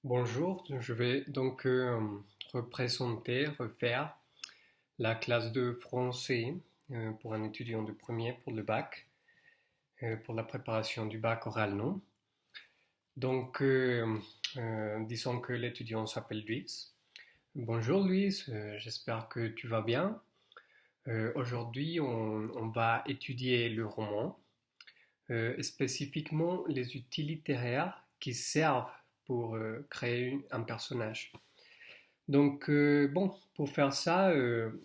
Bonjour, je vais donc refaire la classe de français pour un étudiant de premier pour le bac, pour la préparation du bac oral, non? Donc, disons que l'étudiant s'appelle Luis. Bonjour Luis, j'espère que tu vas bien. Aujourd'hui, on va étudier le roman, spécifiquement les outils littéraires qui servent pour créer un personnage. Donc, bon, pour faire ça,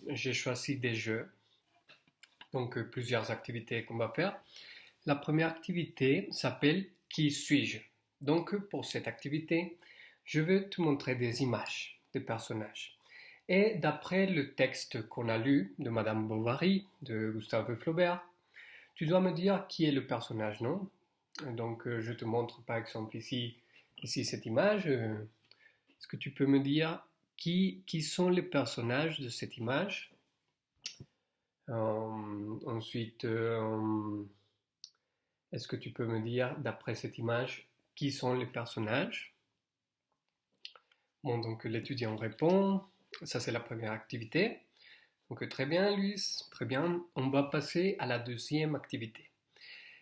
j'ai choisi des jeux, donc plusieurs activités qu'on va faire. La première activité s'appelle Qui suis-je? Donc, pour cette activité, je vais te montrer des images des personnages. Et d'après le texte qu'on a lu de Madame Bovary, de Gustave Flaubert, tu dois me dire qui est le personnage, non? Donc, je te montre par exemple ici cette image. Est-ce que tu peux me dire qui sont les personnages de cette image? Ensuite, est-ce que tu peux me dire, d'après cette image, qui sont les personnages? Bon, donc l'étudiant répond. Ça, c'est la première activité. Donc très bien, Luis, très bien. On va passer à la deuxième activité.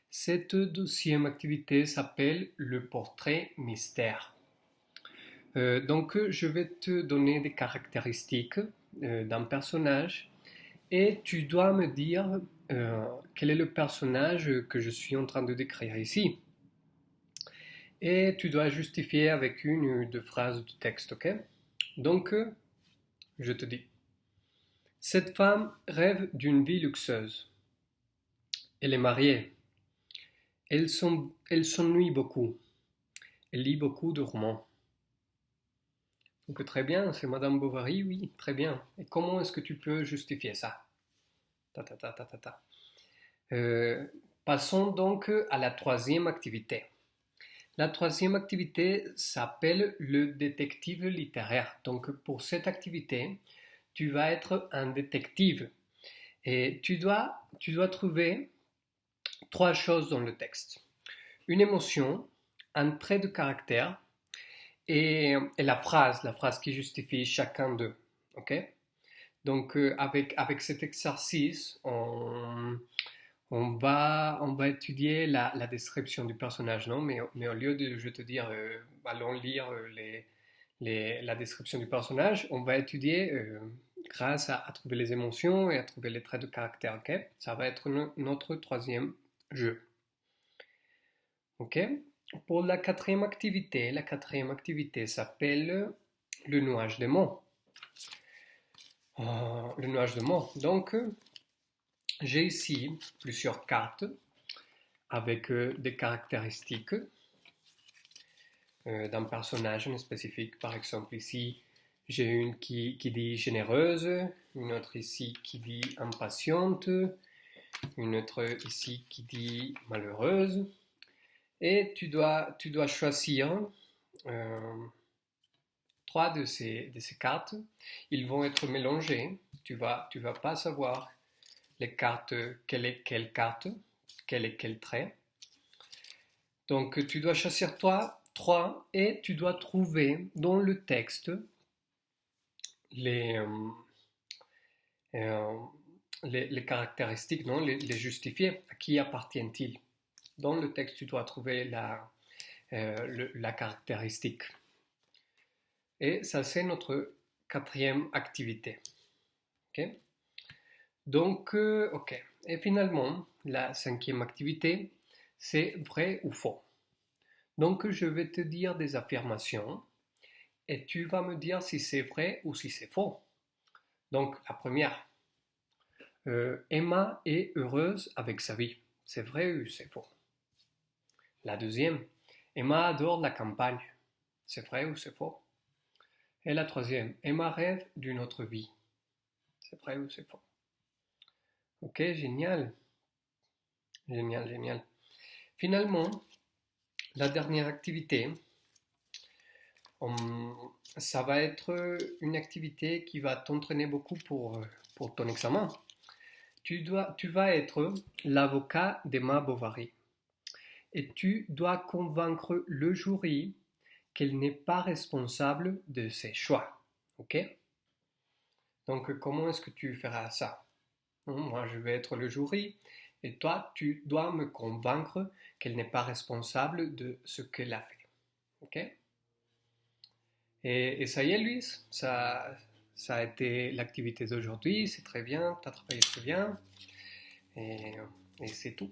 Cette deuxième activité s'appelle le portrait mystère. Donc je vais te donner des caractéristiques d'un personnage et tu dois me dire quel est le personnage que je suis en train de décrire ici. Et tu dois justifier avec une ou deux phrases du texte, ok? Donc, je te dis. Cette femme rêve d'une vie luxueuse. Elle est mariée. Elle s'ennuie beaucoup. Elle lit beaucoup de romans. Donc, très bien, c'est Madame Bovary, oui, très bien. Et comment est-ce que tu peux justifier ça? Ta, ta, ta, ta, ta, ta. Passons donc à la troisième activité. La troisième activité s'appelle le détective littéraire. Donc pour cette activité, tu vas être un détective et tu dois trouver trois choses dans le texte. Une émotion, un trait de caractère et la phrase qui justifie chacun d'eux. Ok? Donc avec cet exercice, on va étudier la description du personnage, non? Mais au lieu de, je te dire, allons lire la description du personnage, on va étudier grâce à trouver les émotions et à trouver les traits de caractère, ok? Ça va être notre troisième jeu, ok? Pour la quatrième activité s'appelle le nuage de mots. Le nuage de mots. Donc, j'ai ici plusieurs cartes avec des caractéristiques d'un personnage spécifique. Par exemple, ici, j'ai une qui dit généreuse, une autre ici qui dit impatiente, une autre ici qui dit malheureuse. Et tu dois choisir trois de ces cartes. Ils vont être mélangés. Tu vas pas savoir les cartes, quelle est quelle carte, quel est quel trait. Donc tu dois choisir trois et tu dois trouver dans le texte les, euh, euh, les caractéristiques, non, les justifier. À qui appartiennent-ils? Dans le texte, tu dois trouver la caractéristique. Et ça, c'est notre quatrième activité. Ok? Donc, ok. Et finalement, la cinquième activité, c'est vrai ou faux. Donc, je vais te dire des affirmations et tu vas me dire si c'est vrai ou si c'est faux. Donc, la première, Emma est heureuse avec sa vie. C'est vrai ou c'est faux? La deuxième, Emma adore la campagne. C'est vrai ou c'est faux? Et la troisième, Emma rêve d'une autre vie. C'est vrai ou c'est faux? Ok, génial. Génial, génial. Finalement, la dernière activité, ça va être une activité qui va t'entraîner beaucoup pour ton examen. Tu vas être l'avocat d'Emma Bovary et tu dois convaincre le jury qu'elle n'est pas responsable de ses choix. Ok? Donc, comment est-ce que tu feras ça? Moi, je vais être le jury et toi, tu dois me convaincre qu'elle n'est pas responsable de ce qu'elle a fait. Ok? Et ça y est, Luis, ça a été l'activité d'aujourd'hui. C'est très bien, tu as travaillé très bien et c'est tout.